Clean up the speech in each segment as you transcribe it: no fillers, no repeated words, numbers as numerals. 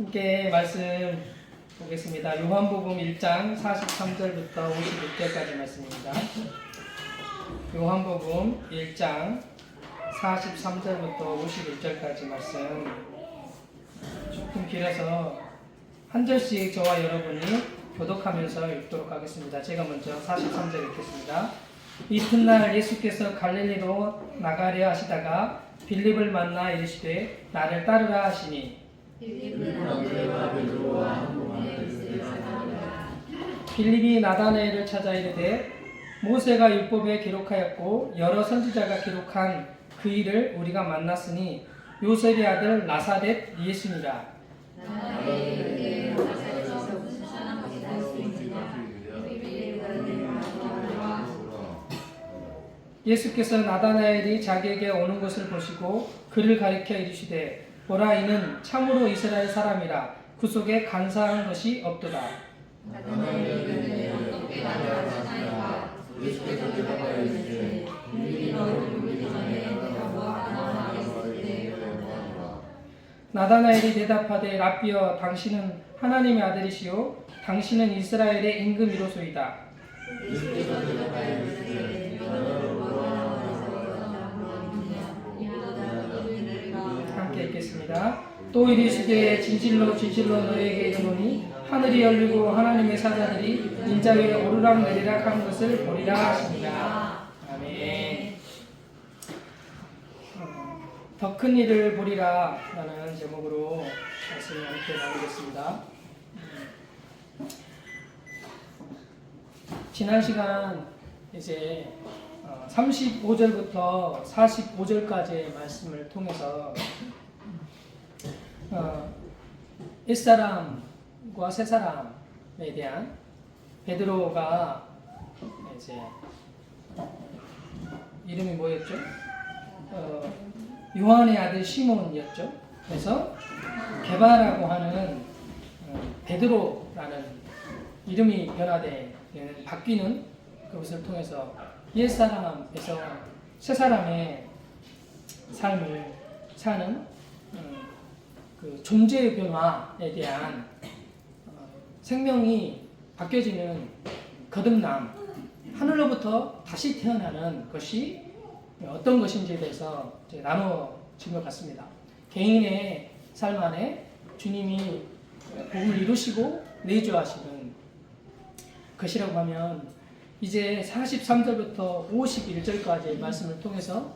함께 말씀 보겠습니다. 요한복음 1장 43절부터 56절까지 말씀입니다. 요한복음 1장 43절부터 51절까지 말씀 조금 길어서 한 절씩 저와 여러분이 교독하면서 읽도록 하겠습니다. 제가 먼저 43절 읽겠습니다. 이튿날 예수께서 갈릴리로 나가려 하시다가 빌립을 만나 이르시되 나를 따르라 하시니 빌립이 나다나엘을 찾아 이르되 모세가 율법에 기록하였고 여러 선지자가 기록한 그 일을 우리가 만났으니 요셉의 아들 나사렛 예수니라. 예수께서 나다나엘이 자기에게 오는 것을 보시고 그를 가리켜 이르시되 보라, 이는 참으로 이스라엘 사람이라 그 속에 간사한 것이 없도다. 나다나엘이 대답하되 라삐여, 당신은 하나님의 아들이시요 당신은 이스라엘의 임금이로소이다. 함께 읽겠습니다. 또 이르시되 진실로 진실로 너희에게 이르노니 하늘이 열리고 하나님의 사자들이 인자 위에 오르락 내리락 하는 것을 보리라 하십니다. 아멘. 더 큰 일을 보리라 라는 제목으로 말씀을 함께 나누겠습니다. 지난 시간 이제 35절부터 45절까지의 말씀을 통해서 옛사람과 새사람에 대한 베드로가 이제 이름이 뭐였죠? 요한의 아들 시몬이었죠. 그래서 게바라고 하는 베드로라는 이름이 변화되는 바뀌는 그것을 통해서 옛사람에서 새사람의 삶을 사는 그 존재의 변화에 대한 생명이 바뀌어지는 거듭남, 하늘로부터 다시 태어나는 것이 어떤 것인지에 대해서 나눠진 것 같습니다. 개인의 삶 안에 주님이 복을 이루시고 내주하시는 것이라고 하면 이제 43절부터 51절까지의 말씀을 통해서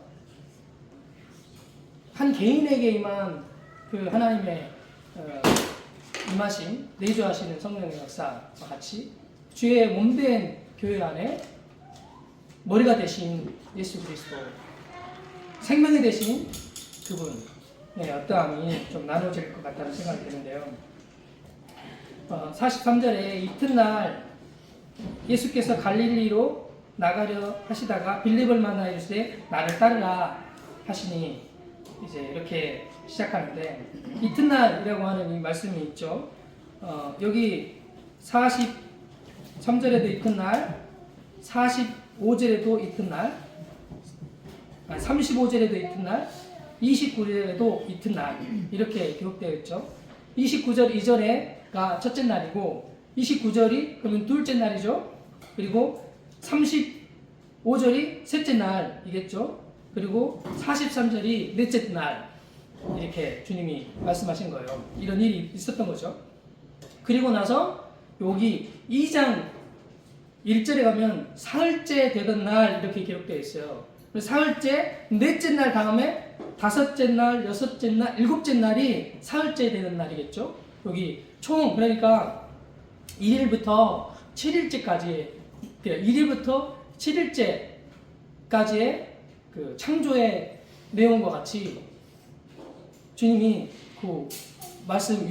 한 개인에게 임한 그 하나님의 임하심, 내주하시는 성령의 역사와 같이 주의 몸된 교회 안에 머리가 되신 예수 그리스도, 생명이 되신 그분의 어떠함이 좀 나눠질 것 같다는 생각이 드는데요. 43절에 이튿날 예수께서 갈릴리로 나가려 하시다가 빌립을 만나 이르시되 나를 따르라 하시니 이제 이렇게 시작하는데 이튿날이라고 하는 이 말씀이 있죠. 여기 43절에도 이튿날, 45절에도 이튿날, 35절에도 이튿날, 29절에도 이튿날 이렇게 기록되어 있죠. 29절 이전에가 첫째 날이고 29절이 그러면 둘째 날이죠. 그리고 35절이 셋째 날이겠죠. 그리고 43절이 넷째 날, 이렇게 주님이 말씀하신 거예요. 이런 일이 있었던 거죠. 그리고 나서 여기 2장 1절에 가면 사흘째 되던 날 이렇게 기록되어 있어요. 사흘째, 넷째 날 다음에 다섯째 날, 여섯째 날, 일곱째 날이 사흘째 되는 날이겠죠. 여기 총 그러니까 1일부터 7일째까지, 1일부터 7일째까지의 그 창조의 내용과 같이 주님이 그 말씀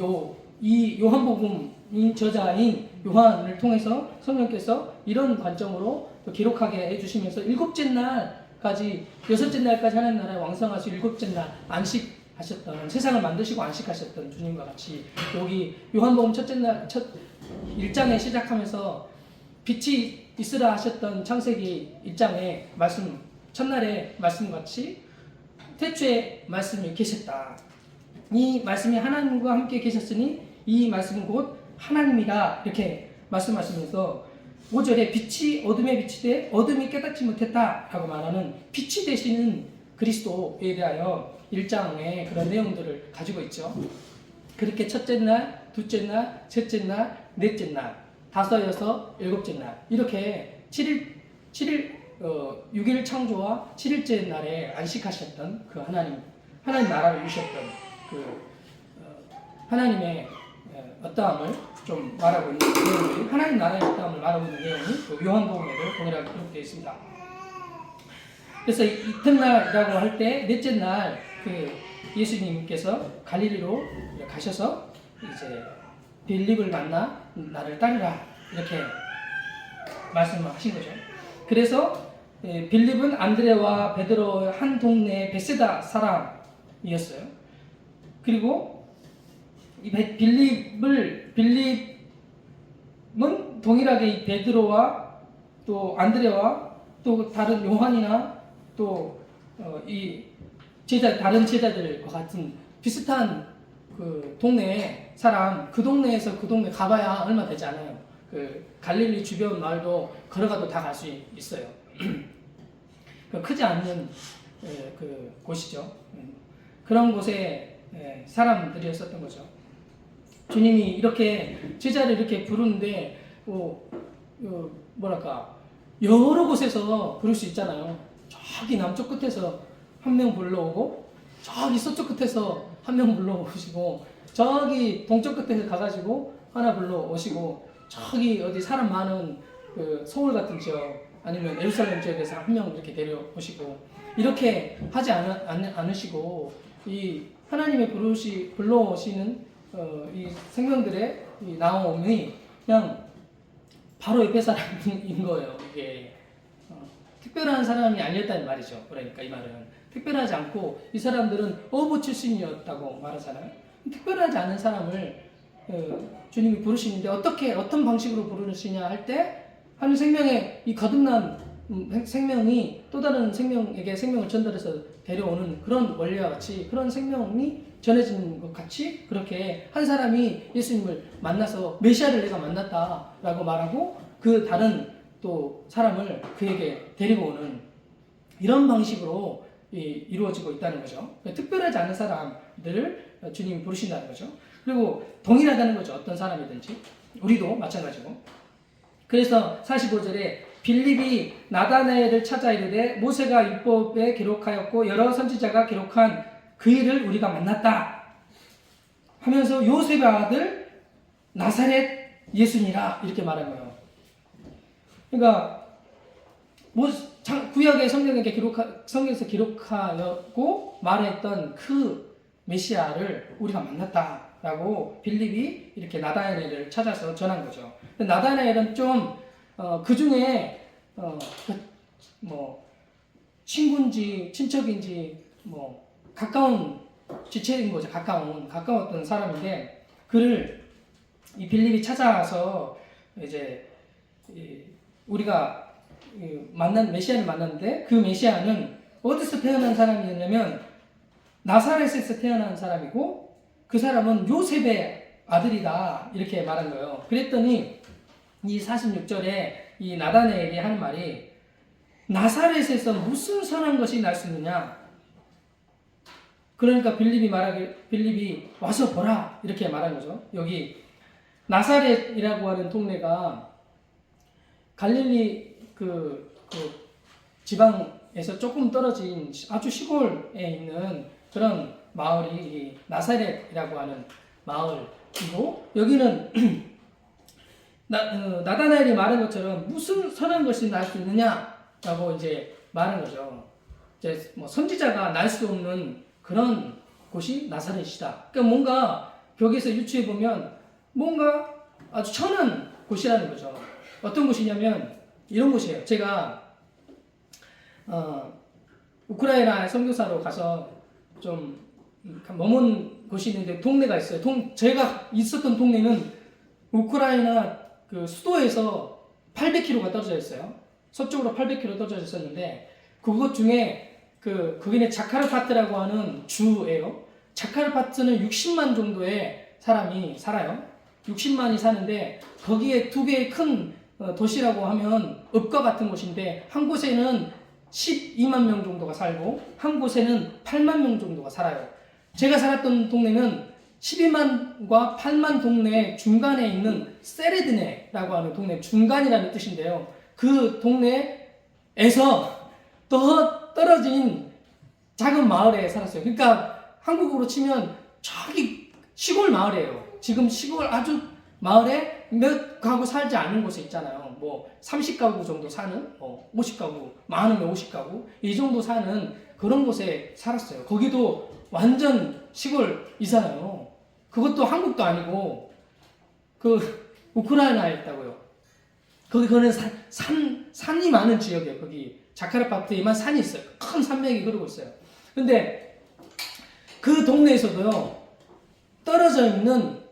이 요한복음 저자인 요한을 통해서 성령께서 이런 관점으로 기록하게 해주시면서 일곱째 날까지, 여섯째 날까지 하는 나라에 왕성하시고 일곱째 날 안식하셨던, 세상을 만드시고 안식하셨던 주님과 같이 여기 요한복음 첫째 날, 첫 1장에 시작하면서 빛이 있으라 하셨던 창세기 1장의 말씀, 첫날의 말씀같이 태초에 말씀이 계셨다. 이 말씀이 하나님과 함께 계셨으니 이 말씀은 곧 하나님이다 이렇게 말씀하시면서 5절에 빛이 어둠에 비치되 어둠이 깨닫지 못했다라고 말하는 빛이 되시는 그리스도에 대하여 1장에 그런 내용들을 가지고 있죠. 그렇게 첫째 날, 둘째 날, 셋째 날, 넷째 날, 다섯, 여섯, 일곱째 날 이렇게 6일 창조와 7일째 날에 안식하셨던 그 하나님 나라를 이루셨던 그 하나님의 어떠함을 좀 말하고 있는 내용들이 하나님 나라의 어떠함을 말하고 있는 내용이 그 요한복음에도 동일하게 기록되어 있습니다. 그래서 이튿날이라고 할 때 넷째 날 그 예수님께서 갈릴리로 가셔서 이제 빌립을 만나 나를 따르라 이렇게 말씀을 하신 거죠. 그래서 빌립은 안드레와 베드로의 한 동네의 베세다 사람이었어요. 그리고 이 빌립은 동일하게 이 베드로와 또 안드레와 또 다른 요한이나 또 이 다른 제자들과 같은 비슷한 그 동네 사람, 그 동네에서 그 동네 가봐야 얼마 되지 않아요. 그 갈릴리 주변 마을도 걸어가도 다 갈 수 있어요. 크지 않는 그 곳이죠. 그런 곳에 사람들이었었던 거죠. 주님이 이렇게 제자를 이렇게 부르는데 뭐랄까 여러 곳에서 부를 수 있잖아요. 저기 남쪽 끝에서 한 명 불러오고 저기 서쪽 끝에서 한 명 불러오시고 저기 동쪽 끝에서 가가지고 하나 불러오시고 저기 어디 사람 많은 그 서울 같은 지역 아니면 예루살렘 지역에서 한 명 이렇게 데려오시고 이렇게 하지 않으시고 이 하나님의 불러오시는 이 생명들의 이 나옴이 그냥 바로 옆에 사람인 거예요. 이게 특별한 사람이 아니었다는 말이죠. 그러니까 이 말은 특별하지 않고 이 사람들은 어부 출신이었다고 말하잖아요. 특별하지 않은 사람을 주님이 부르시는데 어떤 방식으로 부르시냐 할 때 한 생명의 이 거듭난 생명이 또 다른 생명에게 생명을 전달해서 데려오는 그런 원리와 같이 그런 생명이 전해지는 것 같이 그렇게 한 사람이 예수님을 만나서 메시아를 내가 만났다라고 말하고 그 다른 또 사람을 그에게 데리고 오는 이런 방식으로 이루어지고 있다는 거죠. 특별하지 않은 사람들을 주님이 부르신다는 거죠. 그리고 동일하다는 거죠. 어떤 사람이든지. 우리도 마찬가지고. 그래서 45절에 빌립이 나다나엘을 찾아 이르되 모세가 율법에 기록하였고 여러 선지자가 기록한 그 일을 우리가 만났다 하면서 요셉의 아들 나사렛 예수니라 이렇게 말한 거예요. 그러니까 구약의 성경에서 기록하였고 말했던 그 메시아를 우리가 만났다라고 빌립이 이렇게 나다나엘을 찾아서 전한 거죠. 나다나엘은 좀 그 중에 친구인지 친척인지 가까운 지체인 거죠. 가까웠던 사람인데 그를 이 빌립이 찾아와서 이제 우리가 만난 메시아를 만났는데 그 메시아는 어디서 태어난 사람이었냐면 나사렛에서 태어난 사람이고 그 사람은 요셉의 아들이다 이렇게 말한 거예요. 그랬더니 이 46절에 이 나다나엘이 하는 말이 나사렛에서 무슨 선한 것이 날 수 있느냐. 그러니까 빌립이 와서 보라 이렇게 말한 거죠. 여기 나사렛이라고 하는 동네가 갈릴리 그 지방에서 조금 떨어진 아주 시골에 있는 그런 마을이 나사렛이라고 하는 마을이고 여기는 나다나엘이 말한 것처럼 무슨 선한 것이 날 수 있느냐라고 이제 말한 거죠. 이제 선지자가 날 수 없는 그런 곳이 나사렛이다. 그러니까 뭔가 벽에서 유추해 보면 뭔가 아주 천한 곳이라는 거죠. 어떤 곳이냐면 이런 곳이에요. 제가 우크라이나 선교사로 가서 좀 머문 곳이 있는데 동네가 있어요. 제가 있었던 동네는 우크라이나 그 수도에서 800km가 떨어져 있어요. 서쪽으로 800km 떨어져 있었는데 그것 중에 거기는 자카르파트라고 하는 주예요. 자카르파트는 60만 정도의 사람이 살아요. 60만이 사는데 거기에 두 개의 큰 도시라고 하면 읍과 같은 곳인데 한 곳에는 12만 명 정도가 살고 한 곳에는 8만 명 정도가 살아요. 제가 살았던 동네는 12만과 8만 동네 중간에 있는 세레드네라고 하는 동네, 중간이라는 뜻인데요. 그 동네에서 더 떨어진 작은 마을에 살았어요. 그러니까 한국으로 치면 저기 시골 마을이에요. 지금 시골 아주 마을에 몇 가구 살지 않은 곳에 있잖아요. 뭐 30가구 정도 사는, 50가구, 많으면 50가구 이 정도 사는 그런 곳에 살았어요. 거기도 완전 시골이잖아요. 그것도 한국도 아니고 그 우크라이나에 있다고요. 거기는 산이 많은 지역이에요. 거기 자카르파트에만 산이 있어요. 큰 산맥이 흐르고 있어요. 근데 그 동네에서도요, 떨어져 있는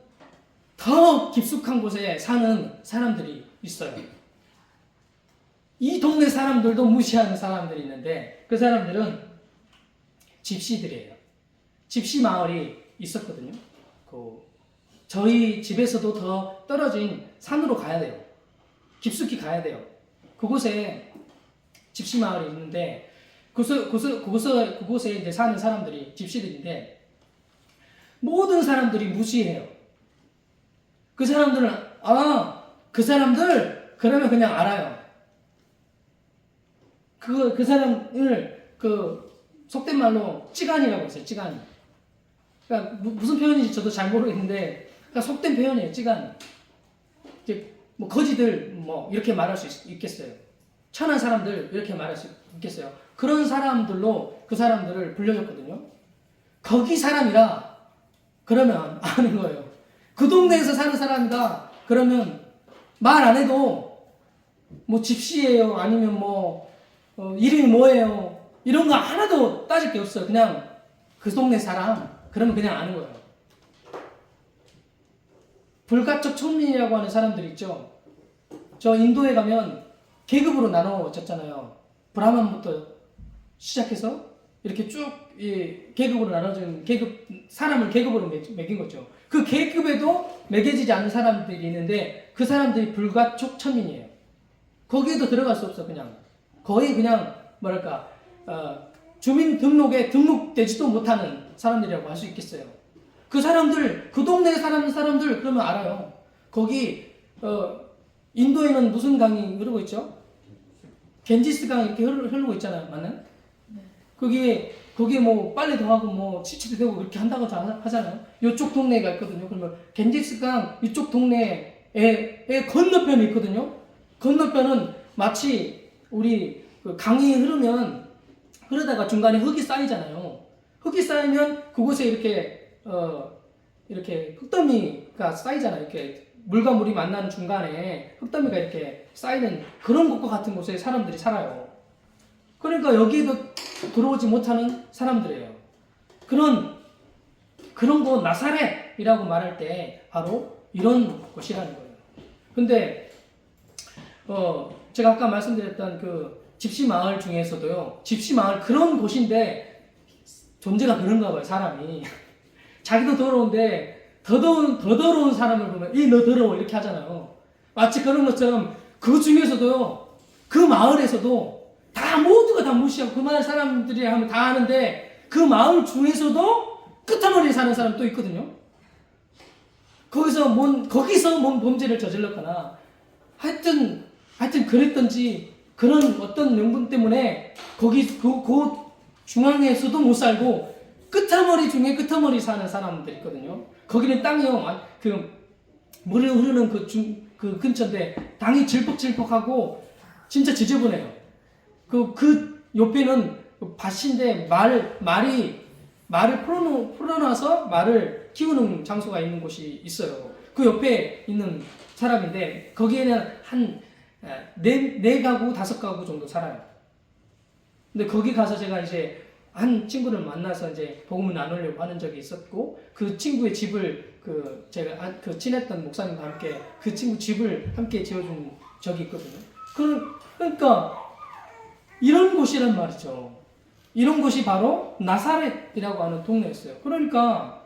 더 깊숙한 곳에 사는 사람들이 있어요. 이 동네 사람들도 무시하는 사람들이 있는데 그 사람들은 집시들이에요. 집시 마을이 있었거든요. 저희 집에서도 더 떨어진 산으로 가야 돼요. 깊숙이 가야 돼요. 그곳에 집시 마을이 있는데 그곳에 이제 사는 사람들이 집시들인데 모든 사람들이 무시해요. 그 사람들은 그 사람들 그러면 그냥 알아요. 그 사람을 속된 말로 찌간이라고 했어요. 찌간. 그러니까 무슨 표현인지 저도 잘 모르겠는데 그러니까 속된 표현이에요. 찌간. 이제 뭐 거지들 뭐 이렇게 말할 수 있겠어요. 천한 사람들 이렇게 말할 수 있겠어요. 그런 사람들로 그 사람들을 불려줬거든요. 거기 사람이라 그러면 아는 거예요. 그 동네에서 사는 사람이다 그러면 말 안 해도 뭐 집시예요 아니면 이름이 뭐예요 이런 거 하나도 따질 게 없어요. 그냥 그 동네 사람 그러면 그냥 아는 거예요. 불가촉 천민이라고 하는 사람들이 있죠. 저 인도에 가면 계급으로 나눠졌잖아요. 브라만부터 시작해서 이렇게 쭉 계급으로 나눠진 사람을 계급으로 매긴 거죠. 그 계급에도 매겨지지 않는 사람들이 있는데 그 사람들이 불가촉 천민이에요. 거기에도 들어갈 수 없어. 그냥 거의 그냥 주민등록에 등록되지도 못하는 사람들이라고 할 수 있겠어요. 그 사람들, 그 동네에 사는 사람들 그러면 알아요. 거기 인도에는 무슨 강이 흐르고 있죠? 겐지스 강 이렇게 흐르고 있잖아요. 맞나요? 거기에 뭐 빨래도 하고 뭐 치치도 되고 그렇게 한다고 하잖아요. 이쪽 동네가 있거든요. 그러면 겐지스 강 이쪽 동네에 건너편이 있거든요. 건너편은 마치 우리 그 강이 흐르다가 중간에 흙이 쌓이잖아요. 흙이 쌓이면 그곳에 이렇게 흙더미가 쌓이잖아요. 이렇게 물과 물이 만나는 중간에 흙더미가 이렇게 쌓이는 그런 곳과 같은 곳에 사람들이 살아요. 그러니까 여기에도 들어오지 못하는 사람들이에요. 그런 곳 나사렛이라고 말할 때 바로 이런 곳이라는 거예요. 근데 제가 아까 말씀드렸던 그 집시 마을 중에서도요. 집시 마을 그런 곳인데 존재가 그런가 봐요. 사람이 자기도 더러운데 더 더러운 사람을 보면 너 더러워 이렇게 하잖아요. 마치 그런 것처럼 그 중에서도요. 그 마을에서도 모두가 다 무시하고 그 마을 사람들이 하면 다 하는데 그 마을 중에서도 끝머리에 사는 사람 또 있거든요. 거기서 뭔 범죄를 저질렀거나 하여튼 그랬던지 그런 어떤 명분 때문에 거기 그 중앙에서도 못 살고 끝머리 중에 끝머리 사는 사람들 있거든요. 거기는 땅이요. 물이 흐르는 그 근처인데 땅이 질퍽질퍽하고 진짜 지저분해요. 그 옆에는 밭인데 말을 풀어놔서 말을 키우는 장소가 있는 곳이 있어요. 그 옆에 있는 사람인데 거기에는 한 4가구, 5가구 정도 살아요. 근데 거기 가서 제가 이제 한 친구를 만나서 이제 복음을 나누려고 하는 적이 있었고 그 친구의 집을 제가 친했던 목사님과 함께 그 친구 집을 함께 지어준 적이 있거든요. 그러니까 이런 곳이란 말이죠. 이런 곳이 바로 나사렛이라고 하는 동네였어요. 그러니까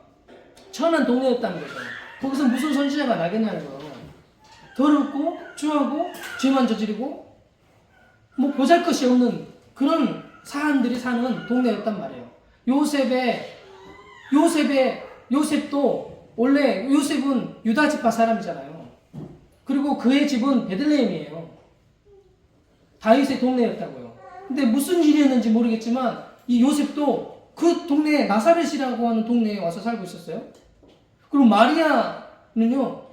천한 동네였다는 거죠. 거기서 무슨 선지자가 나겠냐는 거예요. 더럽고 추하고 죄만 저지르고 뭐 보잘것이 없는 그런 사람들이 사는 동네였단 말이에요. 요셉도 원래 요셉은 유다 지파 사람이잖아요. 그리고 그의 집은 베들레헴이에요. 다윗의 동네였다고요. 근데 무슨 일이었는지 모르겠지만 이 요셉도 그 동네에 나사렛이라고 하는 동네에 와서 살고 있었어요. 그리고 마리아는요,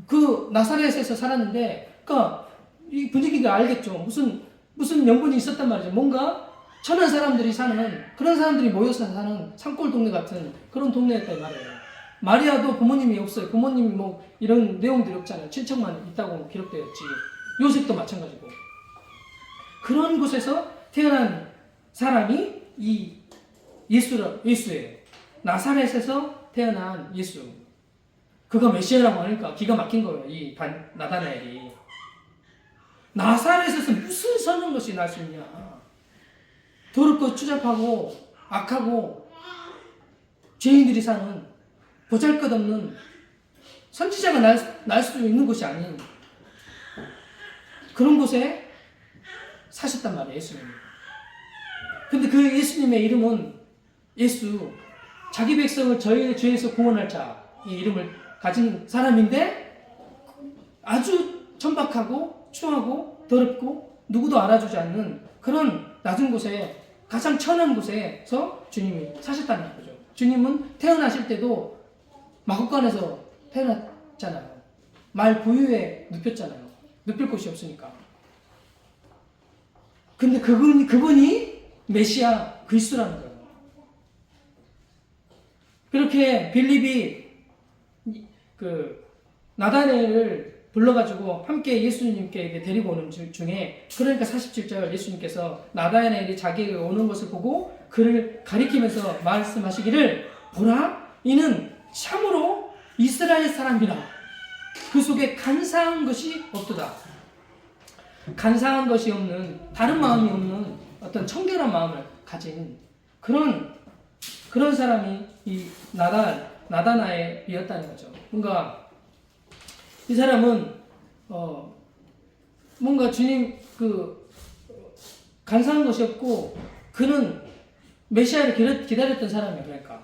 그 나사렛에서 살았는데, 그러니까 이 분위기가 알겠죠. 무슨 명분이 있었단 말이죠. 뭔가 천한 사람들이 사는, 그런 사람들이 모여서 사는 산골 동네 같은 그런 동네였단 말이에요. 마리아도 부모님이 없어요. 부모님이 뭐 이런 내용들이 없잖아요. 친척만 있다고 기록되었지. 요셉도 마찬가지고. 그런 곳에서 태어난 사람이 이 예수예요. 나사렛에서 태어난 예수. 그가 메시아라고 하니까 기가 막힌 거예요. 이 나다나엘이. 나사렛에서 무슨 선한 것이 날 수 있냐. 더럽고 추잡하고 악하고 죄인들이 사는 보잘것없는 선지자가 날 수 있는 곳이 아닌 그런 곳에 사셨단 말이에요. 예수님. 근데 그 예수님의 이름은 예수, 자기 백성을 저희의 죄에서 구원할 자, 이 이름을 가진 사람인데 아주 천박하고 추하고 더럽고 누구도 알아주지 않는 그런 낮은 곳에, 가장 천한 곳에서 주님이 사셨다는 거죠. 주님은 태어나실 때도 마국간에서 태어났잖아요. 말 부유에 눕혔잖아요. 눕힐 곳이 없으니까. 근데 그분이 메시아 그리스도라는 거예요. 그렇게 빌립이 그 나다나엘을 불러가지고 함께 예수님께 데리고 오는 중에, 그러니까 47절 예수님께서 나다나엘이 자기에게 오는 것을 보고 그를 가리키면서 말씀하시기를, 보라, 이는 참으로 이스라엘 사람이라. 그 속에 간사한 것이 없도다. 간사한 것이 없는, 다른 마음이 없는 어떤 청결한 마음을 가진 그런 사람이 이 나다나엘이었다는 거죠. 뭔가 이 사람은 뭔가 주님 간사한 것이 없고, 그는 메시아를 기다렸던 사람이에요. 그러니까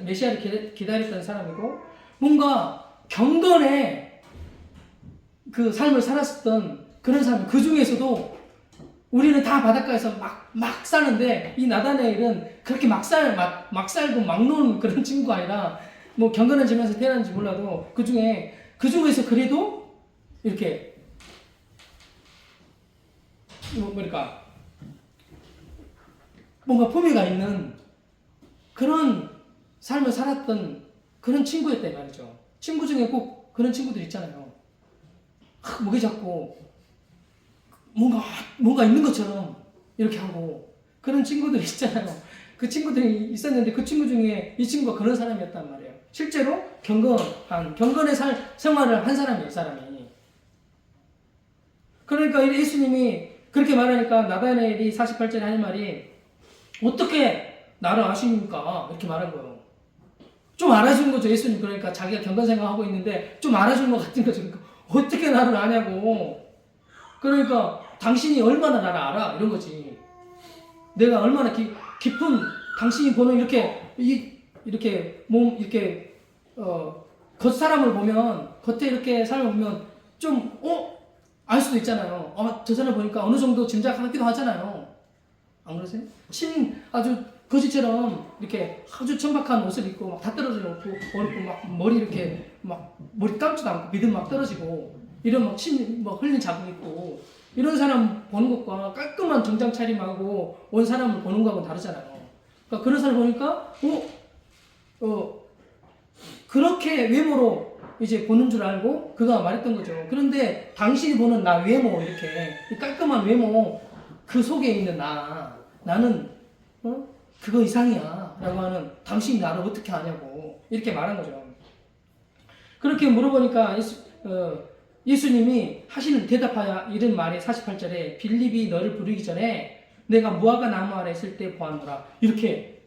메시아를 기다렸던 사람이고, 뭔가 경건의 그 삶을 살았었던 그런 사람. 그 중에서도 우리는 다 바닷가에서 막 사는데, 이 나다나엘은 그렇게 막 살고 막 노는 그런 친구가 아니라, 뭐 경건한 집에서 태어난지 몰라도 그 중에서 그래도 이렇게 뭐랄까 뭔가 품위가 있는 그런 삶을 살았던 그런 친구였다 이 말이죠. 친구 중에 꼭 그런 친구들 있잖아요. 목이 잡고 뭔가 있는 것처럼 이렇게 하고 그런 친구들이 있잖아요. 그 친구들이 있었는데 그 친구 중에 이 친구가 그런 사람이었단 말이에요. 실제로 경건의 생활을 한 사람이에요, 사람이. 그러니까 예수님이 그렇게 말하니까 나다나엘이 48절에 하는 말이, 어떻게 나를 아십니까? 이렇게 말한 거예요. 좀 알아준 거죠, 예수님. 그러니까 자기가 경건 생활하고 있는데 좀 알아준 것 같은 거죠. 그러니까 어떻게 나를 아냐고. 그러니까 당신이 얼마나 나를 알아? 이런 거지. 내가 얼마나 깊은, 당신이 보는 이렇게 겉사람을 보면, 겉에 이렇게 사람을 보면 좀 알 수도 있잖아요. 저 사람 보니까 어느 정도 짐작하기도 하잖아요. 안 그러세요? 아주 거지처럼 이렇게 아주 천박한 옷을 입고 막 다 떨어져 놓고 막 머리 이렇게 막 머리 감지도 않고 믿음 막 떨어지고 이런 막 흘린 자국 있고 이런 사람 보는 것과 깔끔한 정장 차림하고 온 사람을 보는 거하고는 다르잖아요. 그러니까 그런 사람 보니까 그렇게 외모로 이제 보는 줄 알고 그가 말했던 거죠. 그런데 당신이 보는 나 외모, 이렇게 깔끔한 외모, 그 속에 있는 나는 그거 이상이야 라고 하는, 당신이 나를 어떻게 아냐고 이렇게 말한 거죠. 그렇게 물어보니까 예수님이 하시는 대답하여 이런 말이 48절에, 빌립이 너를 부르기 전에 내가 무화과 나무 아래 있을 때 보았노라. 이렇게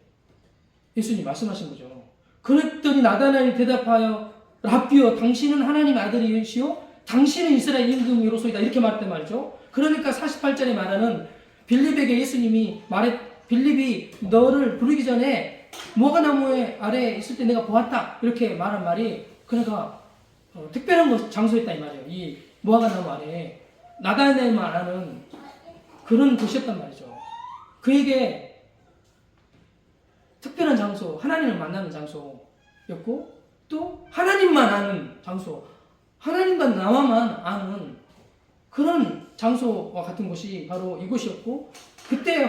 예수님 말씀하신 거죠. 그랬더니 나다나엘이 대답하여 랍비여 당신은 하나님의 아들이시오 당신은 이스라엘 임금이로소이다 이렇게 말했단 말이죠. 그러니까 48절에 말하는 빌립에게 예수님이 빌립이 너를 부르기 전에 무화과 나무 아래에 있을 때 내가 보았다 이렇게 말한 말이 그러니까 특별한 장소였다 이 말이에요. 이 무화과 나무 아래에 나다나엘만 아는 그런 곳이었단 말이죠. 그에게 특별한 장소, 하나님을 만나는 장소였고 또 하나님만 아는 장소, 하나님과 나와만 아는 그런 장소와 같은 곳이 바로 이곳이었고 그때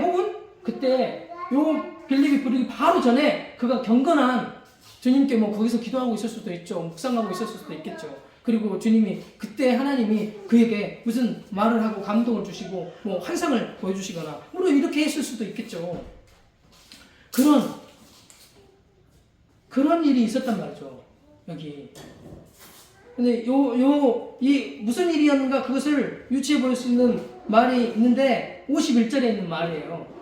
요 빌립이 부르기 바로 전에 그가 경건한 주님께 뭐 거기서 기도하고 있을 수도 있죠. 묵상하고 있었을 수도 있겠죠. 그리고 주님이 그때 하나님이 그에게 무슨 말을 하고 감동을 주시고 뭐 환상을 보여주시거나 물론 이렇게 했을 수도 있겠죠. 그런 일이 있었단 말이죠. 여기. 근데 이 무슨 일이었는가 그것을 유추해 볼 수 있는 말이 있는데 51절에 있는 말이에요.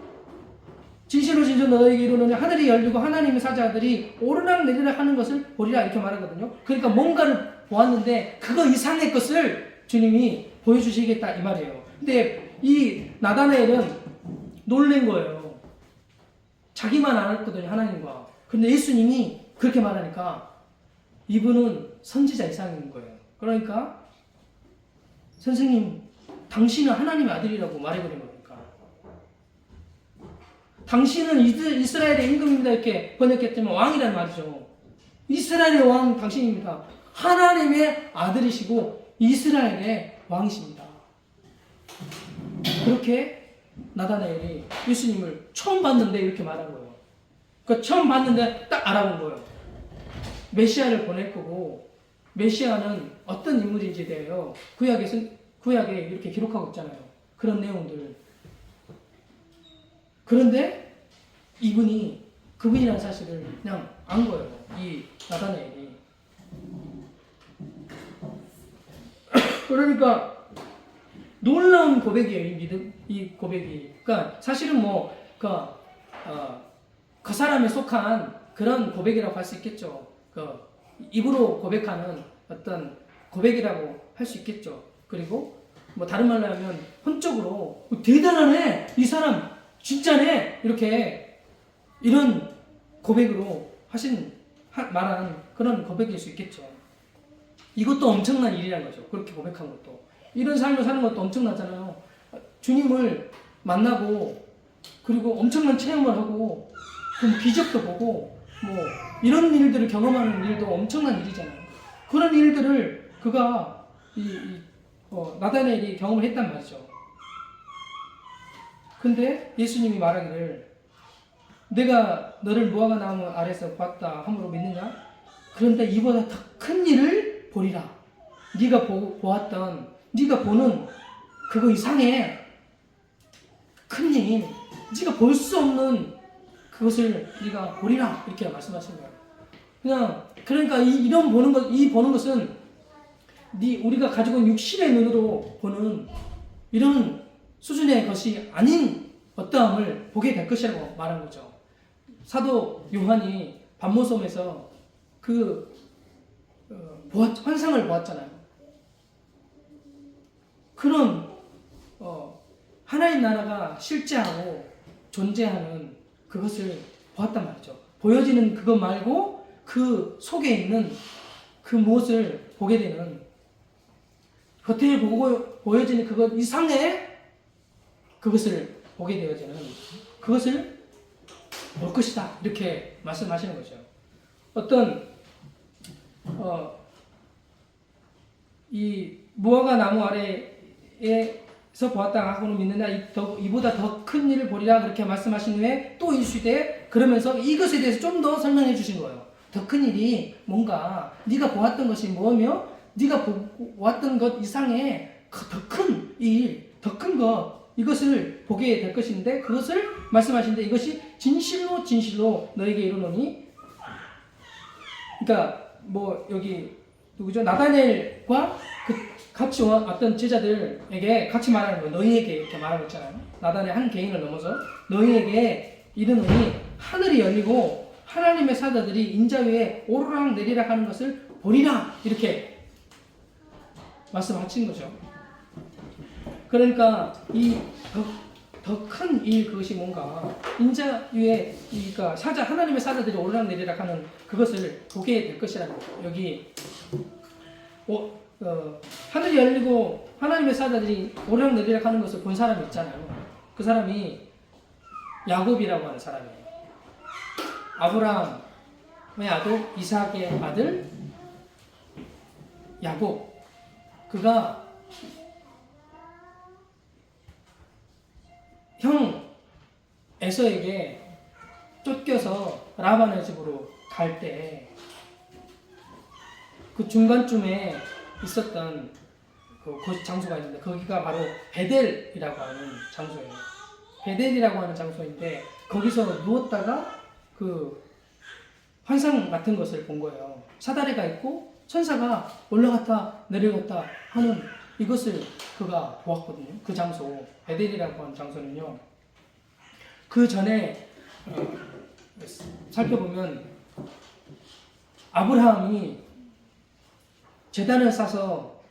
진실로 진실로 너에게 이르노니 하늘이 열리고 하나님의 사자들이 오르락 내리락 하는 것을 보리라 이렇게 말하거든요. 그러니까 뭔가를 보았는데 그거 이상의 것을 주님이 보여주시겠다 이 말이에요. 근데 이 나다나엘은 놀란 거예요. 자기만 알았거든요 하나님과. 근데 예수님이 그렇게 말하니까 이분은 선지자 이상인 거예요. 그러니까 선생님 당신은 하나님의 아들이라고 말해버린 겁니까? 당신은 이스라엘의 임금입니다 이렇게 번역했지만 왕이란 말이죠. 이스라엘의 왕 당신입니다. 하나님의 아들이시고 이스라엘의 왕이십니다. 그렇게 나다나엘이 예수님을 처음 봤는데 이렇게 말한 거예요. 그러니까 처음 봤는데 딱 알아본 거예요. 메시아를 보낼 거고 메시아는 어떤 인물인지에 대하여 구약에 이렇게 기록하고 있잖아요. 그런 내용들. 그런데 이분이 그분이라는 사실을 그냥 안 거예요. 이 나다나엘이. 그러니까 놀라운 고백이에요. 이 고백이. 그러니까 사실은 그 사람에 속한 그런 고백이라고 할 수 있겠죠. 입으로 고백하는 어떤 고백이라고 할 수 있겠죠. 그리고 뭐 다른 말로 하면 혼적으로 대단하네 이 사람 진짜네 이렇게 이런 고백으로 말한 그런 고백일 수 있겠죠. 이것도 엄청난 일이라는 거죠. 그렇게 고백한 것도 이런 삶을 사는 것도 엄청나잖아요. 주님을 만나고 그리고 엄청난 체험을 하고 그 기적도 보고 뭐 이런 일들을 경험하는 일도 엄청난 일이잖아요. 그런 일들을 그가 나다나엘이 경험을 했단 말이죠. 근데 예수님이 말하기를 내가 너를 무화과 나무 아래서 봤다 함으로 믿느냐? 그런데 이보다 더 큰 일을 보리라. 네가 보았던 네가 보는 그거 이상의 큰 일, 네가 볼 수 없는 그것을 네가 보리라 이렇게 말씀하신 거예요. 그러니까 이 보는 것은 우리가 가지고 있는 육신의 눈으로 보는 이런 수준의 것이 아닌 어떠함을 보게 될 것이라고 말한 거죠. 사도 요한이 반모섬에서 환상을 보았잖아요. 그런 하나님 나라가 실제하고 존재하는 그것을 보았단 말이죠. 보여지는 그것 말고 그 속에 있는 그 무엇을 보게 되는 겉에 보여지는 그것 이상의 그것을 보게 되어지는 그것을 볼 것이다 이렇게 말씀하시는 거죠. 어떤 이 무화과 나무 아래에서 보았다 하고는 믿는다 이보다 더 큰 일을 보리라 그렇게 말씀하신 후에 또 이르시되 그러면서 이것에 대해서 좀 더 설명해 주신 거예요. 더 큰 일이 뭔가 네가 보았던 것이 뭐며 네가 보았던 것 이상의 더 큰 일, 더 큰 것 이것을 보게 될 것인데 그것을 말씀하시는데 이것이 진실로 진실로 너에게 이르노니 그러니까 뭐 여기 누구죠? 나다나엘과 같이 왔던 제자들에게 같이 말하는 거예요. 너희에게 이렇게 말하고 있잖아요. 나단의 한 개인을 넘어서 너희에게 이르노니 하늘이 열리고 하나님의 사자들이 인자 위에 오르락 내리락 하는 것을 보리라 이렇게 말씀하신 거죠. 그러니까 이 더 큰 일 그것이 뭔가 인자 위에 그러니까 사자 하나님의 사자들이 오르락 내리락 하는 그것을 보게 될 것이라는 거예요. 여기 하늘이 열리고 하나님의 사자들이 오르락 내리락 하는 것을 본 사람이 있잖아요. 그 사람이 야곱이라고 하는 사람이에요. 아브라함의 아들 이삭의 아들 야곱. 그가 형 에서에게 쫓겨서 라반의 집으로 갈 때 그 중간쯤에 있었던 그 장소가 있는데 거기가 바로 베델이라고 하는 장소예요. 베델이라고 하는 장소인데 거기서 누웠다가 그 환상 같은 것을 본 거예요. 사다리가 있고 천사가 올라갔다 내려갔다 하는 이것을 그가 보았거든요. 그 장소 베델이라고 하는 장소는요. 그 전에 살펴보면 아브라함이 제단을 싸서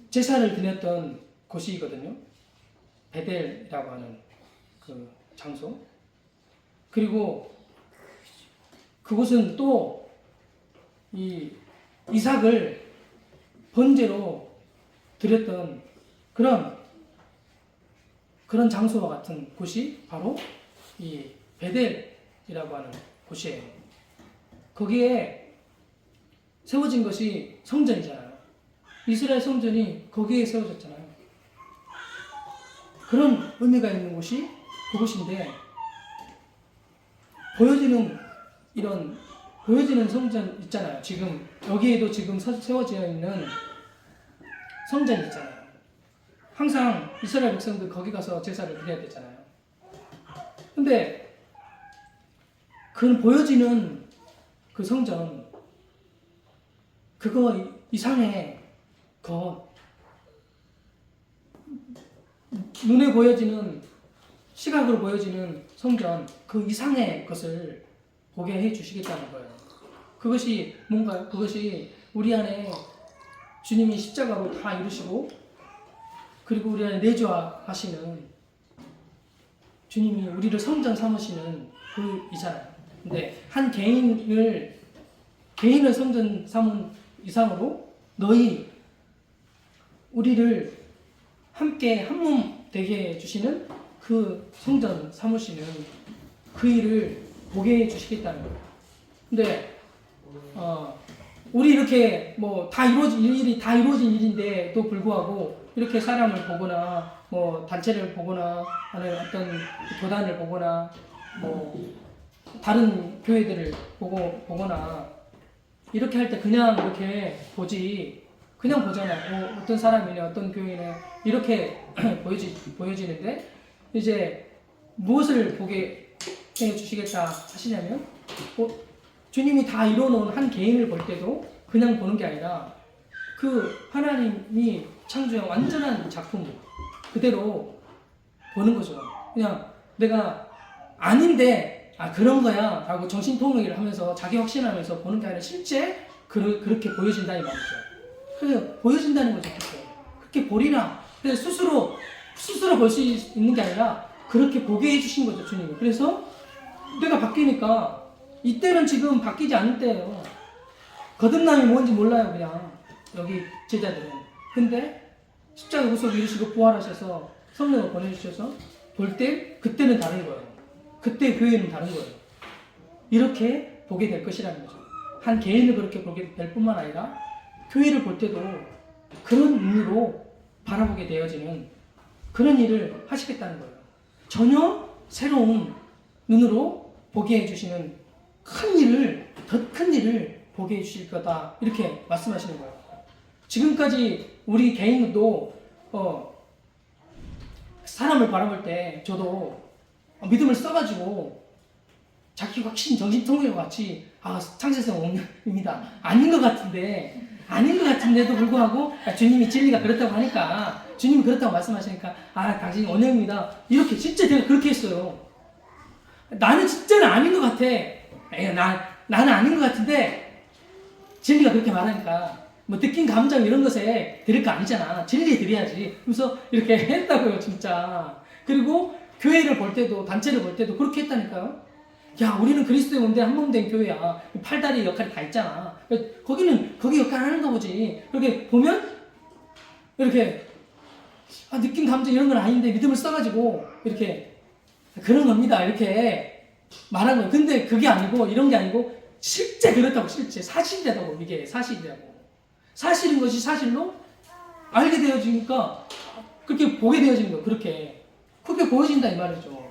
제사를 드렸던 곳이거든요. 베델이라고 하는 그 장소. 그리고 그곳은 또 이 이삭을 번제로 드렸던 그런 장소와 같은 곳이 바로 이 베델이라고 하는 곳이에요. 거기에 세워진 것이 성전이잖아요. 이스라엘 성전이 거기에 세워졌잖아요. 그런 의미가 있는 곳이 그곳인데 보여지는 성전 있잖아요. 지금 여기에도 지금 세워져 있는 성전 있잖아요. 항상 이스라엘 백성들 거기 가서 제사를 드려야 되잖아요. 근데 그 보여지는 그 성전 그거 이상의 것 눈에 보여지는 시각으로 보여지는 성전 그 이상의 것을 보게 해 주시겠다는 거예요. 그것이 뭔가요? 그것이 우리 안에 주님이 십자가로 다 이루시고 그리고 우리 안에 내주하시는 주님이 우리를 성전 삼으시는 그 이잖아요. 근데 한 개인을 성전 삼은 이상으로 너희 우리를 함께 한 몸 되게 해주시는 그 성전 삼으시는 그 일을 보게 해주시겠다는 거예요. 근데 우리 이렇게 뭐 다 이루어진 일인데도 불구하고 이렇게 사람을 보거나 뭐 단체를 보거나 아니면 어떤 교단을 보거나 뭐 다른 교회들을 보거나 이렇게 할 때 그냥 이렇게 그냥 보잖아요. 어떤 사람이네 어떤 교회네 이렇게 보여지는데 이제 무엇을 보게 해 주시겠다 하시냐면 주님이 다 이뤄놓은 한 개인을 볼 때도 그냥 보는 게 아니라 그 하나님이 창조한 완전한 작품 그대로 보는 거죠. 그냥 내가 아닌데 그런 거야 라고 정신통역을 하면서 자기 확신하면서 보는 게 아니라 실제 그렇게 보여진다는 말이죠. 그래서 보여진다는 거죠. 그렇게 보리라. 그래서 스스로 볼 수 있는 게 아니라 그렇게 보게 해주신 거죠, 주님이. 그래서 때가 바뀌니까 이때는 지금 바뀌지 않을 때예요. 거듭남이 뭔지 몰라요, 그냥 여기 제자들은. 근데 십자가 구속 이루시고 부활하셔서 성령을 보내주셔서 볼 때 그때는 다른 거예요. 그때 교회는 다른 거예요. 이렇게 보게 될 것이라는 거죠. 한 개인을 그렇게 보게 될 뿐만 아니라 교회를 볼 때도 그런 눈으로 바라보게 되어지는 그런 일을 하시겠다는 거예요. 전혀 새로운 눈으로 보게 해주시는 더 큰 일을 보게 해주실 거다. 이렇게 말씀하시는 거예요. 지금까지 우리 개인도 사람을 바라볼 때 저도 믿음을 써가지고 자기 확신 정신통일과 같이 창세성 없습니다. 아닌 것 같은데 아닌 것 같은데도 불구하고 주님이 진리가 그렇다고 하니까 주님이 그렇다고 말씀하시니까 당신이 언약입니다. 이렇게 진짜 제가 그렇게 했어요. 나는 진짜는 아닌 것 같아. 나는 아닌 것 같은데 진리가 그렇게 말하니까 뭐 느낀 감정 이런 것에 들을 거 아니잖아. 진리에 들여야지. 그래서 이렇게 했다고요, 진짜. 그리고 교회를 볼 때도, 단체를 볼 때도 그렇게 했다니까요. 야, 우리는 그리스도의 몸대 한 몸 된 교회야. 팔다리 역할이 다 있잖아. 거기는 거기 역할을 하는가 보지. 그렇게 보면 이렇게 느낀 감정 이런 건 아닌데 믿음을 써가지고 이렇게 그런 겁니다. 이렇게 말한 거예요. 근데 그게 아니고 이런 게 아니고 실제 그렇다고, 실제 사실이라고. 이게 사실이라고. 사실인 것이 사실로 알게 되어지니까 그렇게 보게 되어지는 거예요. 그렇게 보여진다 이 말이죠.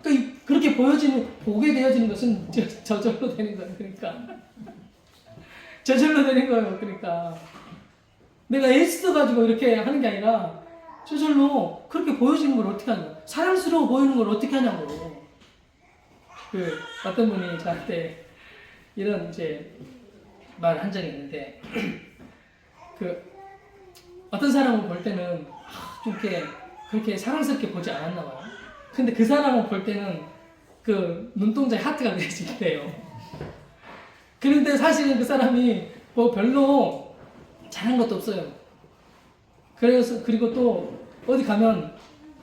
그러니까 그렇게 보게 되어지는 것은 저절로 되는 거예요. 그러니까 저절로 되는 거예요. 그러니까 내가 애써가지고 이렇게 하는 게 아니라 저절로 그렇게 보여지는 걸 어떻게 하냐? 사랑스러워 보이는 걸 어떻게 하냐고. 어떤 분이 저한테 이런 이제 말 한 적이 있는데, 어떤 사람을 볼 때는 좀 이렇게 그렇게 사랑스럽게 보지 않았나 봐요. 근데 그 사람을 볼 때는 눈동자에 하트가 그려지게돼요. 그런데 사실은 그 사람이 뭐 별로 잘한 것도 없어요. 그리고 또 어디 가면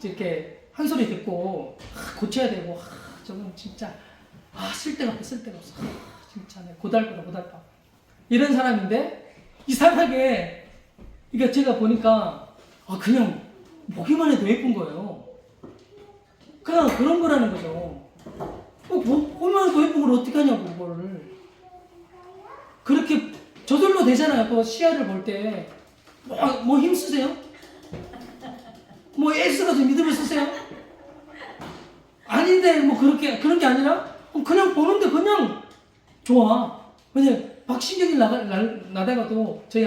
이렇게 한 소리 듣고 고쳐야 되고 저건 진짜 쓸데가 없어. 진짜 고달파 이런 사람인데 이상하게 그러니까 제가 보니까 그냥 보기만 해도 예쁜 거예요. 그냥 그런 거라는 거죠. 보면 더 예쁜 걸 어떻게 하냐고, 그거를. 그렇게 저절로 되잖아요. 그 시야를 볼 때. 뭐 힘쓰세요? 뭐 애써가지고 믿음을 쓰세요? 아닌데, 그런 게 아니라, 그냥 보는데 그냥 좋아. 그냥 막 신경이 나다가도 저희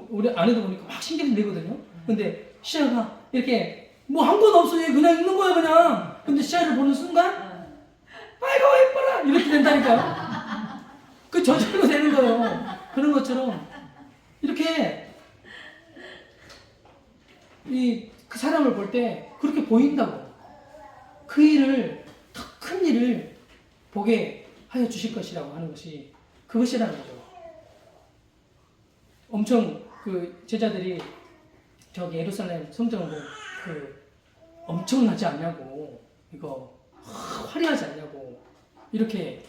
우리 아내도 보니까 막 신경이 내거든요. 근데 시야가 이렇게 한 건 없어. 그냥 있는 거야, 그냥. 근데 시야를 보는 순간, 아이고, 예뻐라! 이렇게 된다니까요. 저절로 되는 거예요. 그런 것처럼, 이렇게, 그 사람을 볼 때 그렇게 보인다고. 그 일을, 더 큰 일을 보게 하여 주실 것이라고 하는 것이 그것이라는 거죠. 엄청 제자들이 저기 예루살렘 성전으로 엄청나지 않냐고, 이거 화려하지 않냐고 이렇게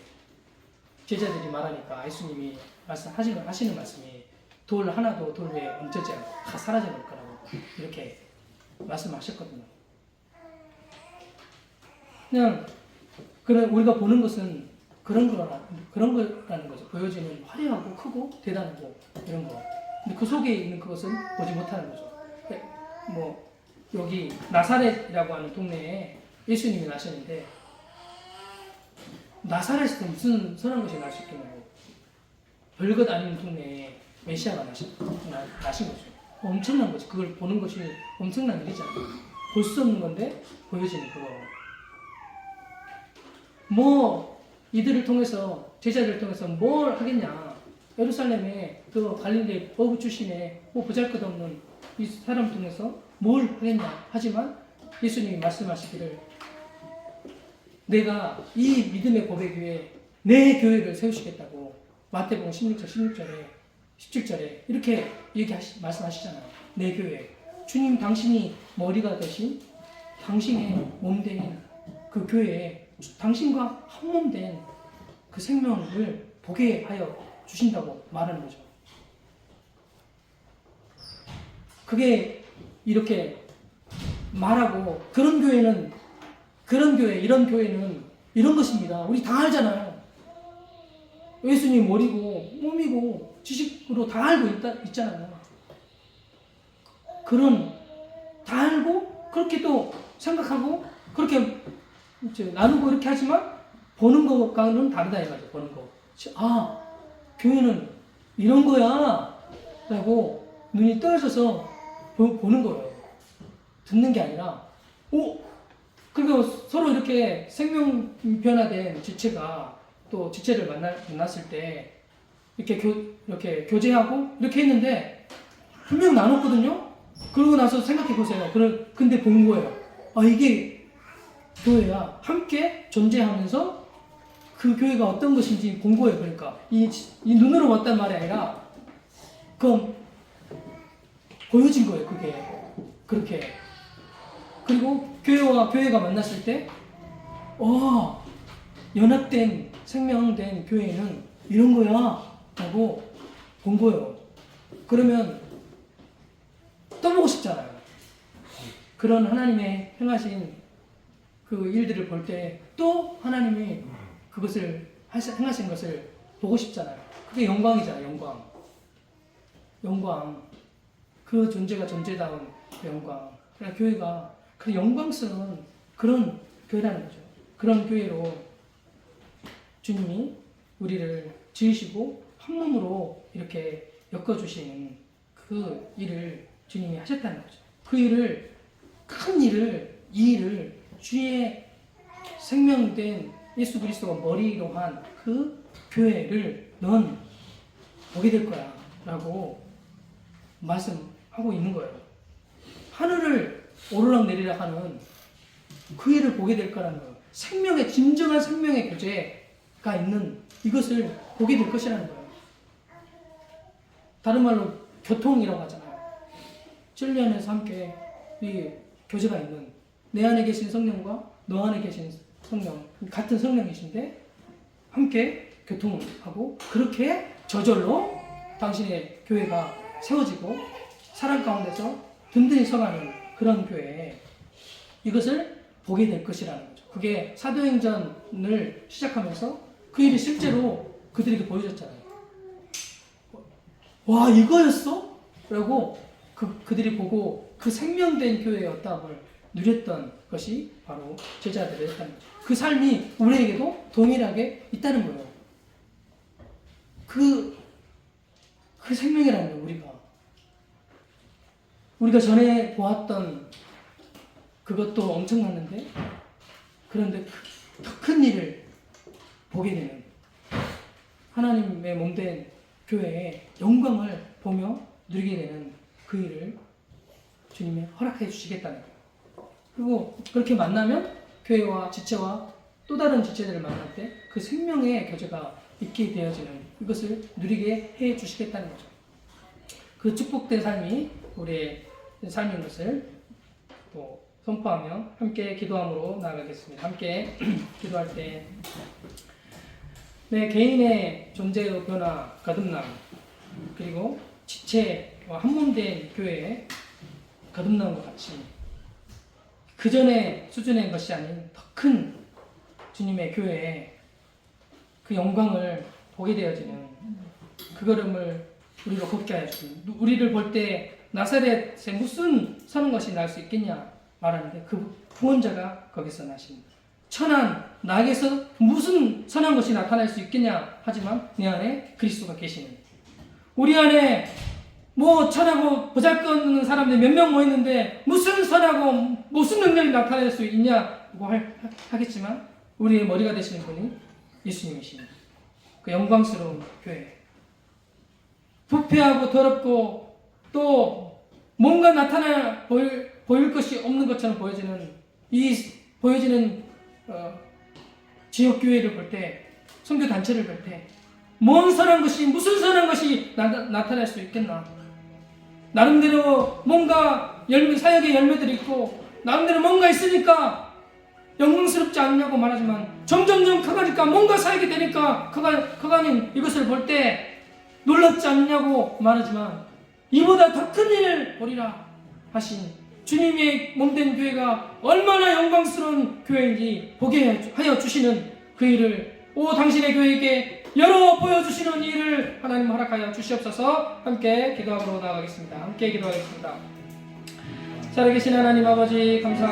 제자들이 말하니까 예수님이 하시는 말씀이 돌 하나도 돌 위에 얹어지 않고 다 사라져 버릴 거라고 이렇게 말씀하셨거든요. 그냥 우리가 보는 것은 그런 거라는 거죠. 보여지는 화려하고 크고 대단하고 이런 거. 근데 그 속에 있는 그것은 보지 못하는 거죠. 여기 나사렛이라고 하는 동네에 예수님이 나셨는데 나사렛에서 무슨 선한 것이 날 수 있겠냐고. 별것 아닌 동네에 메시아가 나신 거죠. 엄청난 거지. 그걸 보는 것이 엄청난 일이잖아요. 볼 수 없는 건데 보여지는 그거. 이들을 통해서, 제자들을 통해서 뭘 하겠냐. 예루살렘에 갈릴리 어부 출신의 보잘것없는 이 사람 통해서 뭘 하겠냐. 하지만 예수님이 말씀하시기를 내가 이 믿음의 고백 위에 내 교회를 세우시겠다고 마태복음 16절에 17절에 이렇게 말씀하시잖아요. 내 교회. 주님 당신이 머리가 되신 당신의 몸된 그 교회에 당신과 한 몸 된 그 생명을 보게 하여 주신다고 말하는 거죠. 그게 이렇게 말하고 이런 교회는 이런 것입니다. 우리 다 알잖아요. 예수님 머리고 몸이고 지식으로 다 알고 있잖아요. 다 알고 그렇게 또 생각하고 그렇게 나누고 이렇게 하지만 보는 것과는 다르다 이거죠. 보는 거. 교회는 이런 거야 라고 눈이 떠져서 보는 거예요. 듣는 게 아니라 그리고 서로 이렇게 생명 변화된 지체가 또 지체를 만났을 때 이렇게 교제하고 이렇게 했는데 분명 나눴거든요. 그러고 나서 생각해 보세요. 근데 본 거예요. 아, 이게 교회야. 함께 존재하면서 그 교회가 어떤 것인지 본 거예요. 그러니까 이 눈으로 봤단 말이 아니라 그건 보여진 거예요. 그게 그렇게. 그리고 교회가 만났을 때 연합된 생명된 교회는 이런 거야 라고 본 거예요. 그러면 또 보고 싶잖아요. 그런 하나님의 행하신 그 일들을 볼 때 또 하나님이 그것을 행하신 것을 보고 싶잖아요. 그게 영광이잖아요. 영광. 그 존재가 존재다운 영광. 그러니까 교회가 그 영광스러운 그런 교회라는 거죠. 그런 교회로 주님이 우리를 지으시고 한 몸으로 이렇게 엮어주시는 그 일을 주님이 하셨다는 거죠. 그 일을, 큰 일을, 이 일을 주의 생명된 예수 그리스도가 머리로 한 그 교회를 넌 보게 될 거야 라고 말씀하고 있는 거예요. 하늘을 오르락내리락 하는 그 일을 보게 될 거라는 거예요. 진정한 생명의 교제가 있는 이것을 보게 될 것이라는 거예요. 다른 말로 교통이라고 하잖아요. 진리 안에서 함께 이 교제가 있는 내 안에 계신 성령과 너 안에 계신 성령, 같은 성령이신데 함께 교통하고 그렇게 저절로 당신의 교회가 세워지고 사랑 가운데서 든든히 서가는 그런 교회, 이것을 보게 될 것이라는 거죠. 그게 사도행전을 시작하면서 그 일이 실제로 그들에게 보여졌잖아요. 와, 이거였어? 라고 그들이 보고 그 생명된 교회의 어떠함을 누렸던 것이 바로 제자들이었다는 거죠. 그 삶이 우리에게도 동일하게 있다는 거예요. 그 생명이라는 거예요. 우리가 전에 보았던 그것도 엄청났는데, 그런데 더 큰 일을 보게 되는 하나님의 몸된 교회의 영광을 보며 누리게 되는 그 일을 주님이 허락해 주시겠다는 거예요. 그리고 그렇게 만나면 교회와 지체와 또 다른 지체들을 만날 때 그 생명의 교제가 있게 되어지는 이것을 누리게 해 주시겠다는 거죠. 그 축복된 삶이 우리의 삶인 것을 또 선포하며 함께 기도함으로 나아가겠습니다. 함께 기도할 때 내 개인의 존재의 변화, 거듭남, 그리고 지체와 한몸된 교회의 거듭남과 같이 그 전의 수준의 것이 아닌 더 큰 주님의 교회의 그 영광을 보게 되어지는 그 걸음을 우리로 걷게 하여 주시고, 우리를 볼 때 나사렛에 무슨 선한 것이 날 수 있겠냐 말하는데 그 구원자가 거기서 나십니다. 천한 나에게서 무슨 선한 것이 나타날 수 있겠냐 하지만 내 안에 그리스도가 계시는, 우리 안에 뭐 천하고 보잘것없는 사람들이 몇 명 모였는데 무슨 선하고 무슨 능력이 나타날 수 있냐고 하겠지만 우리의 머리가 되시는 분이 예수님이십니다. 그 영광스러운 교회, 부패하고 더럽고 또 뭔가 보일 것이 없는 것처럼 보여지는 지역 교회를 볼 때, 선교 단체를 볼 때 뭔 선한 것이, 무슨 선한 것이 나타날 수 있겠나? 나름대로 뭔가 사역의 열매들이 있고 나름대로 뭔가 있으니까 영광스럽지 않냐고 말하지만 점점점 커가니까 뭔가 사역이 되니까 그가는 이것을 볼 때 놀랍지 않냐고 말하지만 이보다 더 큰 일을 보리라 하신 주님의 몸된 교회가 얼마나 영광스러운 교회인지 보게 하여 주시는 그 일을 당신의 교회에게 열어 보여주시는 일을 하나님 허락하여 주시옵소서. 함께 기도하러 나아가겠습니다. 함께 기도하겠습니다. 살아계신 하나님 아버지 감사합니다.